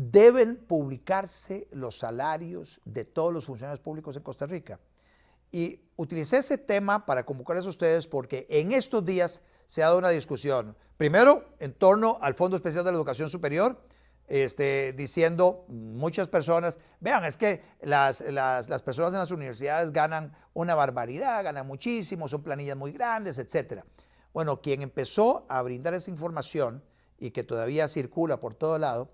deben publicarse los salarios de todos los funcionarios públicos en Costa Rica. Y utilicé ese tema para convocarles a ustedes porque en estos días se ha dado una discusión, primero en torno al Fondo Especial de la Educación Superior, diciendo muchas personas, vean, es que las personas en las universidades ganan una barbaridad, ganan muchísimo, son planillas muy grandes, etc. Bueno, quien empezó a brindar esa información y que todavía circula por todo lado,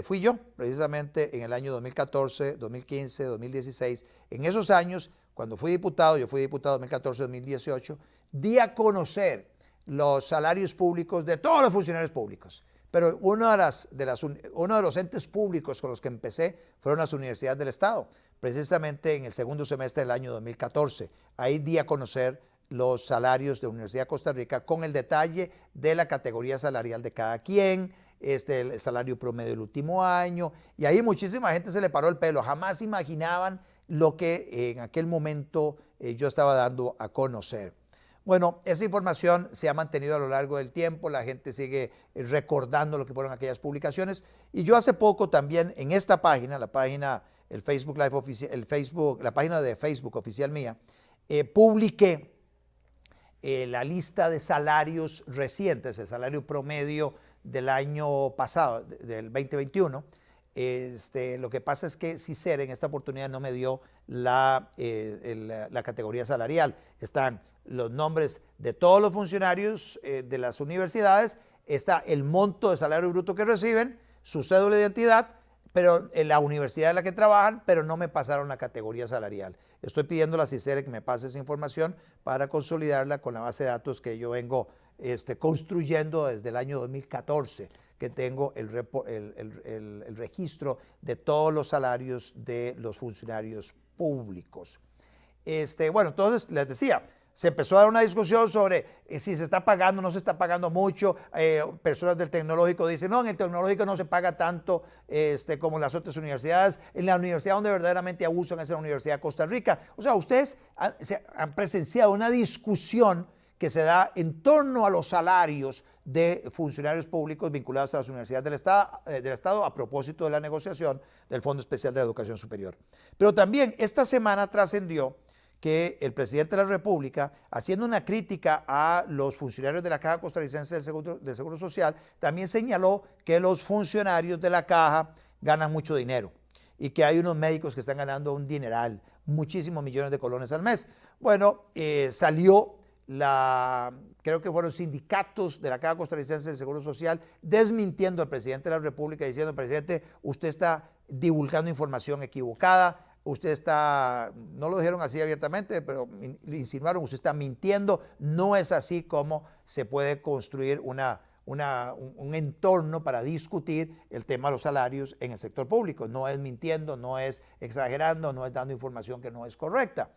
fui yo, precisamente en el año 2014, 2015, 2016. En esos años, cuando fui diputado, yo fui diputado 2014-2018, di a conocer los salarios públicos de todos los funcionarios públicos. Pero uno de los entes públicos con los que empecé fueron las universidades del Estado, precisamente en el segundo semestre del año 2014. Ahí di a conocer los salarios de la Universidad de Costa Rica con el detalle de la categoría salarial de cada quien, el salario promedio del último año, y ahí muchísima gente se le paró el pelo. Jamás imaginaban lo que en aquel momento yo estaba dando a conocer. Bueno, esa información se ha mantenido a lo largo del tiempo, la gente sigue recordando lo que fueron aquellas publicaciones, y yo hace poco también en esta página, la página, el Facebook Live oficial, la página de Facebook oficial mía, publiqué la lista de salarios recientes, el salario promedio del año pasado, del 2021. Lo que pasa es que CICER en esta oportunidad no me dio la categoría salarial. Están los nombres de todos los funcionarios de las universidades, está el monto de salario bruto que reciben, su cédula de identidad, pero en la universidad en la que trabajan, pero no me pasaron la categoría salarial. Estoy pidiendo a la CICER que me pase esa información para consolidarla con la base de datos que yo vengo construyendo desde el año 2014, que tengo el registro de todos los salarios de los funcionarios públicos. Bueno, entonces les decía, se empezó a dar una discusión sobre si se está pagando o no se está pagando mucho. Personas del tecnológico dicen, no, en el tecnológico no se paga tanto como en las otras universidades. En la universidad donde verdaderamente abusan es en la Universidad de Costa Rica. O sea, ustedes han presenciado una discusión que se da en torno a los salarios de funcionarios públicos vinculados a las universidades del Estado a propósito de la negociación del Fondo Especial de la Educación Superior. Pero también esta semana trascendió que el presidente de la República, haciendo una crítica a los funcionarios de la Caja Costarricense del Seguro Social, también señaló que los funcionarios de la Caja ganan mucho dinero y que hay unos médicos que están ganando un dineral, muchísimos millones de colones al mes. Bueno, salió creo que fueron sindicatos de la Caja Costarricense del Seguro Social desmintiendo al presidente de la República, diciendo, presidente, usted está divulgando información equivocada, usted está, no lo dijeron así abiertamente, pero insinuaron, usted está mintiendo, no es así como se puede construir un entorno para discutir el tema de los salarios en el sector público. No es mintiendo, no es exagerando, no es dando información que no es correcta.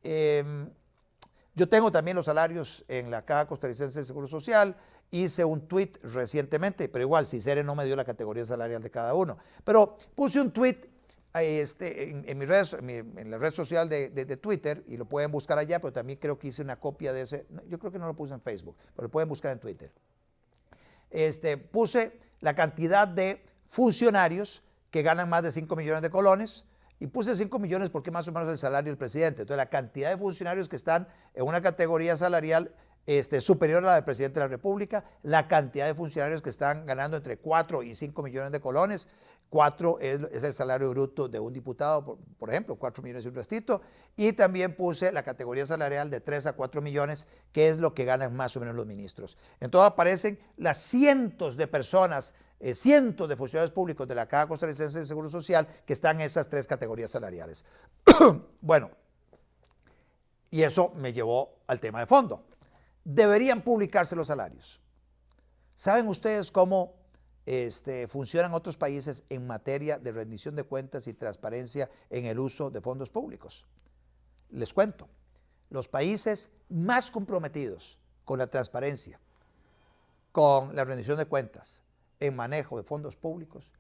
Yo tengo también los salarios en la Caja Costarricense del Seguro Social, hice un tweet recientemente, pero igual CICER no me dio la categoría salarial de cada uno, pero puse un tweet en la red social de Twitter, y lo pueden buscar allá, pero también creo que hice una copia de ese, yo creo que no lo puse en Facebook, pero lo pueden buscar en Twitter. Puse la cantidad de funcionarios que ganan más de 5 millones de colones, y puse 5 millones porque más o menos es el salario del presidente. Entonces la cantidad de funcionarios que están en una categoría salarial superior a la del presidente de la República, la cantidad de funcionarios que están ganando entre 4 y 5 millones de colones. 4 es el salario bruto de un diputado, por ejemplo, 4 millones y un restito. Y también puse la categoría salarial de 3 a 4 millones, que es lo que ganan más o menos los ministros. Entonces aparecen las cientos de personas, cientos de funcionarios públicos de la Caja Costarricense de Seguro Social que están en esas 3 categorías salariales. Bueno, y eso me llevó al tema de fondo. Deberían publicarse los salarios. ¿Saben ustedes cómo funcionan otros países en materia de rendición de cuentas y transparencia en el uso de fondos públicos? Les cuento, los países más comprometidos con la transparencia, con la rendición de cuentas, en manejo de fondos públicos,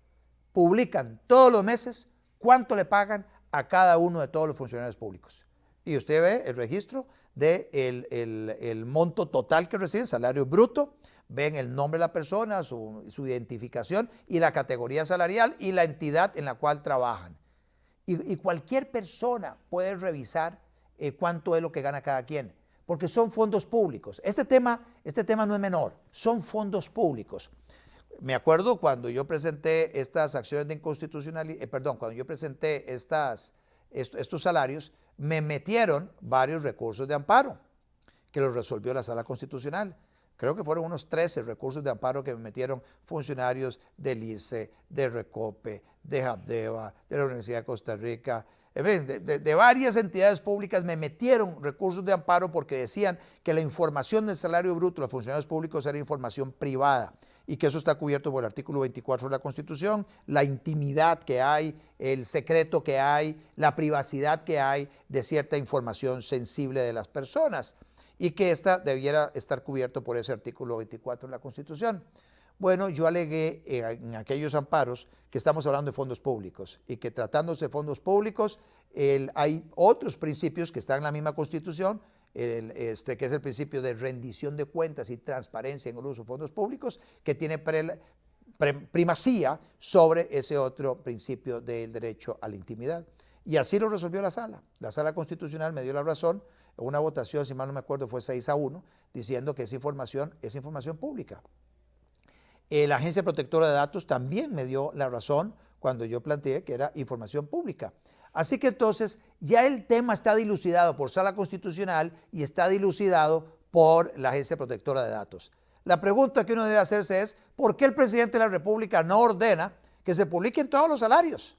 publican todos los meses cuánto le pagan a cada uno de todos los funcionarios públicos. Y usted ve el registro del el monto total que reciben, salario bruto, ven el nombre de la persona, su identificación y la categoría salarial y la entidad en la cual trabajan. Y cualquier persona puede revisar cuánto es lo que gana cada quien, porque son fondos públicos. Este tema no es menor, son fondos públicos. Me acuerdo cuando yo presenté estas acciones de inconstitucionalidad, cuando yo presenté estos salarios, me metieron varios recursos de amparo, que los resolvió la Sala Constitucional. Creo que fueron unos 13 recursos de amparo que me metieron funcionarios del ICE, de Recope, de Habdeba, de la Universidad de Costa Rica, en fin, de varias entidades públicas me metieron recursos de amparo porque decían que la información del salario bruto de los funcionarios públicos era información privada y que eso está cubierto por el artículo 24 de la Constitución, la intimidad que hay, el secreto que hay, la privacidad que hay de cierta información sensible de las personas y que esta debiera estar cubierto por ese artículo 24 de la Constitución. Bueno, yo alegué en aquellos amparos que estamos hablando de fondos públicos y que tratándose de fondos públicos hay otros principios que están en la misma Constitución, que es el principio de rendición de cuentas y transparencia en el uso de fondos públicos, que tiene primacía sobre ese otro principio del derecho a la intimidad. Y así lo resolvió la Sala. La Sala Constitucional me dio la razón, una votación, si mal no me acuerdo, fue 6-1, diciendo que esa información es información pública. La Agencia Protectora de Datos también me dio la razón cuando yo planteé que era información pública. Así que entonces ya el tema está dilucidado por Sala Constitucional y está dilucidado por la Agencia Protectora de Datos. La pregunta que uno debe hacerse es, ¿por qué el presidente de la República no ordena que se publiquen todos los salarios?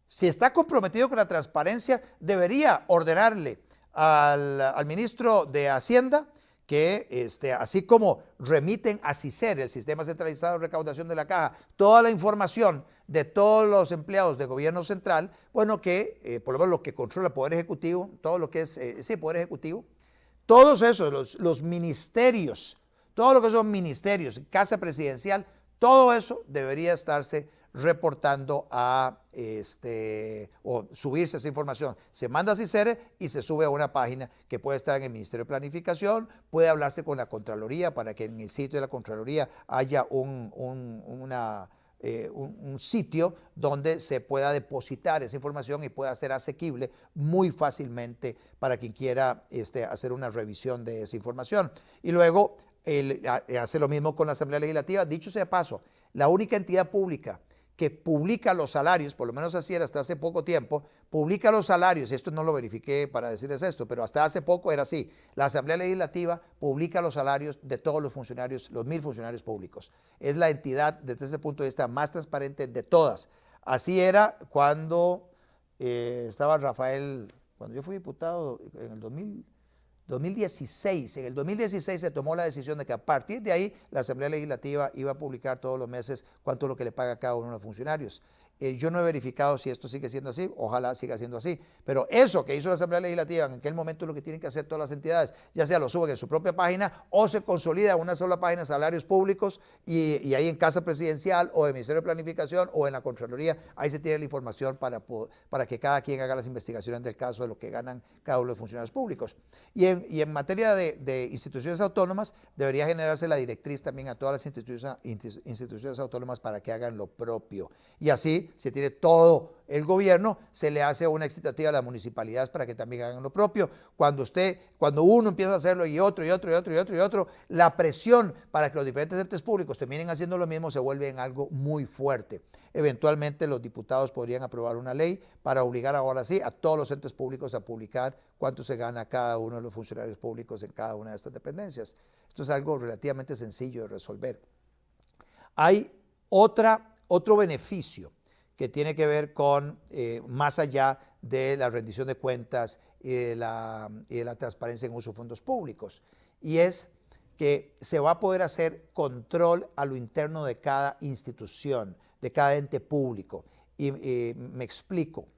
Si está comprometido con la transparencia, debería ordenarle al ministro de Hacienda que así como remiten a CICER, el Sistema Centralizado de Recaudación de la Caja, toda la información de todos los empleados de gobierno central, bueno, que por lo menos lo que controla el Poder Ejecutivo, todo lo que es, Poder Ejecutivo, todos esos, los ministerios, todo lo que son ministerios, Casa Presidencial, todo eso debería estarse reportando o subirse esa información. Se manda a CICER y se sube a una página que puede estar en el Ministerio de Planificación, puede hablarse con la Contraloría para que en el sitio de la Contraloría haya un sitio donde se pueda depositar esa información y pueda ser asequible muy fácilmente para quien quiera hacer una revisión de esa información. Y luego hace lo mismo con la Asamblea Legislativa. Dicho sea de paso, la única entidad pública que publica los salarios, por lo menos así era hasta hace poco tiempo, publica los salarios, y esto no lo verifiqué para decirles esto, pero hasta hace poco era así, la Asamblea Legislativa publica los salarios de todos los funcionarios, los 1000 funcionarios públicos. Es la entidad, desde ese punto de vista, más transparente de todas. Así era cuando estaba Rafael, cuando yo fui diputado en el 2016. En el 2016 se tomó la decisión de que a partir de ahí la Asamblea Legislativa iba a publicar todos los meses cuánto es lo que le paga a cada uno de los funcionarios. Yo no he verificado si esto sigue siendo así, ojalá siga siendo así, pero eso que hizo la Asamblea Legislativa en aquel momento es lo que tienen que hacer todas las entidades, ya sea lo suben en su propia página o se consolida en una sola página salarios públicos y ahí en Casa Presidencial o en el Ministerio de Planificación o en la Contraloría, ahí se tiene la información para que cada quien haga las investigaciones del caso de lo que ganan cada uno de los funcionarios públicos. Y en materia de instituciones autónomas, debería generarse la directriz también a todas las instituciones autónomas para que hagan lo propio. Y así se tiene todo el gobierno, se le hace una excitativa a las municipalidades para que también hagan lo propio. Cuando uno empieza a hacerlo y otro, la presión para que los diferentes entes públicos terminen haciendo lo mismo se vuelve en algo muy fuerte. Eventualmente los diputados podrían aprobar una ley para obligar ahora sí a todos los entes públicos a publicar cuánto se gana cada uno de los funcionarios públicos en cada una de estas dependencias. Esto es algo relativamente sencillo de resolver. Hay otro beneficio que tiene que ver con más allá de la rendición de cuentas y de la transparencia en uso de fondos públicos, y es que se va a poder hacer control a lo interno de cada institución, de cada ente público. Y me explico.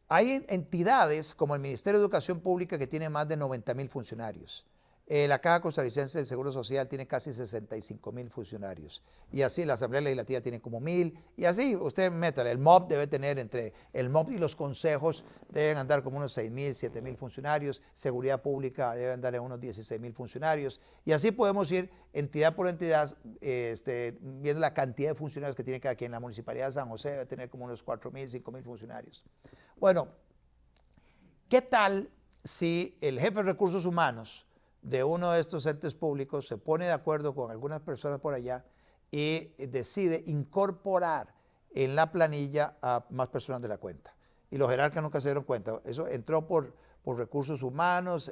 Hay entidades como el Ministerio de Educación Pública que tiene más de 90,000 funcionarios. La Caja Costarricense del Seguro Social tiene casi 65,000 funcionarios. Y así la Asamblea Legislativa tiene como 1,000. Y así usted métale. El MOB debe tener entre el MOB y los consejos deben andar como unos 6,000, 7,000 funcionarios. Seguridad Pública debe andar en unos 16,000 funcionarios. Y así podemos ir entidad por entidad viendo la cantidad de funcionarios que tiene cada quien. La Municipalidad de San José debe tener como unos 4,000, 5,000 funcionarios. Bueno, ¿qué tal si el jefe de recursos humanos de uno de estos entes públicos se pone de acuerdo con algunas personas por allá y decide incorporar en la planilla a más personas de la cuenta? Y los jerarcas nunca se dieron cuenta. Eso entró por recursos humanos,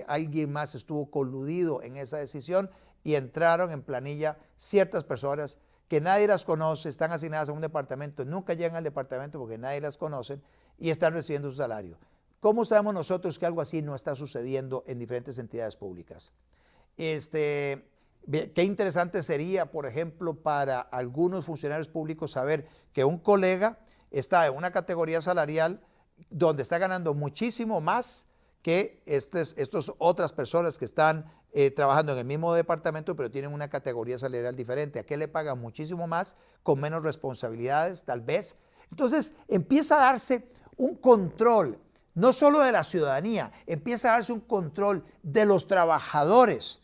alguien más estuvo coludido en esa decisión y entraron en planilla ciertas personas que nadie las conoce, están asignadas a un departamento, nunca llegan al departamento porque nadie las conoce y están recibiendo su salario. ¿Cómo sabemos nosotros que algo así no está sucediendo en diferentes entidades públicas? Qué interesante sería, por ejemplo, para algunos funcionarios públicos saber que un colega está en una categoría salarial donde está ganando muchísimo más que estas otras personas que están trabajando en el mismo departamento, pero tienen una categoría salarial diferente. ¿A qué le pagan muchísimo más, con menos responsabilidades, tal vez? Entonces, empieza a darse un control, no solo de la ciudadanía, empieza a darse un control de los trabajadores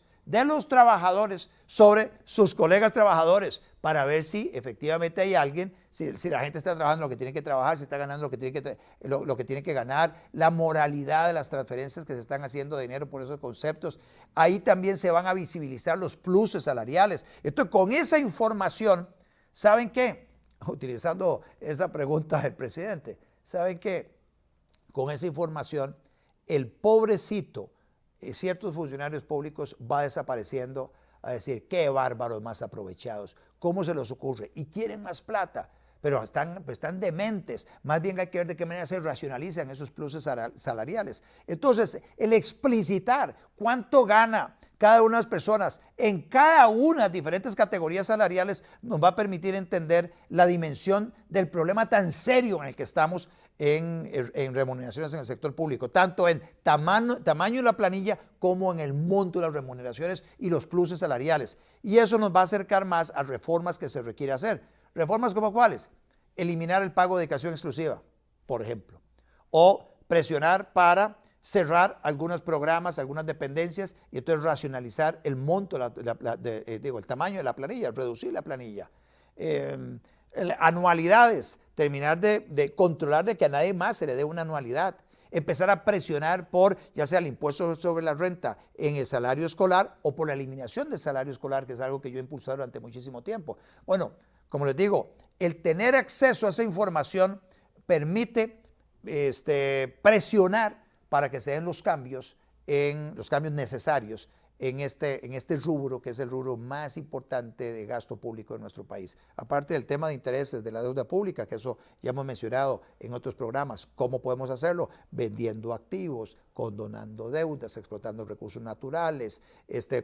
sobre sus colegas trabajadores, para ver si efectivamente hay alguien, si la gente está trabajando lo que tiene que trabajar, si está ganando lo que tiene que ganar, la moralidad de las transferencias que se están haciendo de dinero por esos conceptos. Ahí también se van a visibilizar los pluses salariales. Entonces, con esa información, ¿saben qué? Utilizando esa pregunta del presidente, ¿saben qué? Con esa información, el pobrecito, ciertos funcionarios públicos va desapareciendo a decir, qué bárbaros más aprovechados, ¿cómo se les ocurre? Y quieren más plata, pero están dementes. Más bien hay que ver de qué manera se racionalizan esos pluses salariales. Entonces, el explicitar cuánto gana cada una de las personas en cada una de las diferentes categorías salariales nos va a permitir entender la dimensión del problema tan serio en el que estamos en remuneraciones en el sector público, tanto en tamaño de la planilla como en el monto de las remuneraciones y los pluses salariales. Y eso nos va a acercar más a reformas que se requiere hacer. ¿Reformas como cuáles? Eliminar el pago de dedicación exclusiva, por ejemplo, o presionar para cerrar algunos programas, algunas dependencias y entonces racionalizar el monto, el tamaño de la planilla, reducir la planilla. Anualidades, terminar de controlar de que a nadie más se le dé una anualidad, empezar a presionar por ya sea el impuesto sobre la renta en el salario escolar o por la eliminación del salario escolar, que es algo que yo he impulsado durante muchísimo tiempo. Bueno, como les digo, el tener acceso a esa información permite presionar para que se den los cambios necesarios en este rubro, que es el rubro más importante de gasto público en nuestro país. Aparte del tema de intereses de la deuda pública, que eso ya hemos mencionado en otros programas. ¿Cómo podemos hacerlo? Vendiendo activos, condonando deudas, explotando recursos naturales.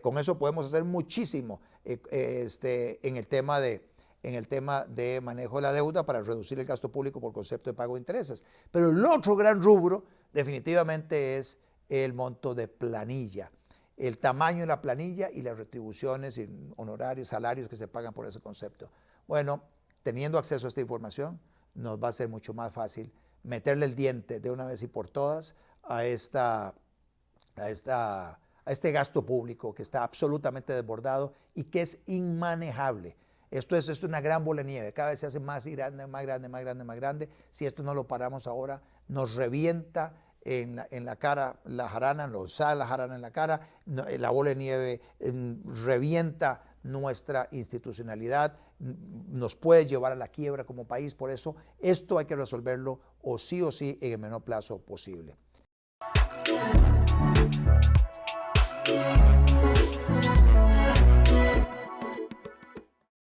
Con eso podemos hacer muchísimo en el tema de manejo de la deuda para reducir el gasto público por concepto de pago de intereses. Pero el otro gran rubro definitivamente es el monto de planilla, el tamaño de la planilla y las retribuciones y honorarios, salarios que se pagan por ese concepto. Bueno, teniendo acceso a esta información, nos va a ser mucho más fácil meterle el diente de una vez y por todas a este gasto público que está absolutamente desbordado y que es inmanejable. Esto es una gran bola de nieve, cada vez se hace más grande, más grande, más grande, más grande. Si esto no lo paramos ahora, nos revienta en la cara la jarana, nos sale la jarana en la cara, la bola de nieve revienta nuestra institucionalidad, nos puede llevar a la quiebra como país. Por eso esto hay que resolverlo o sí en el menor plazo posible.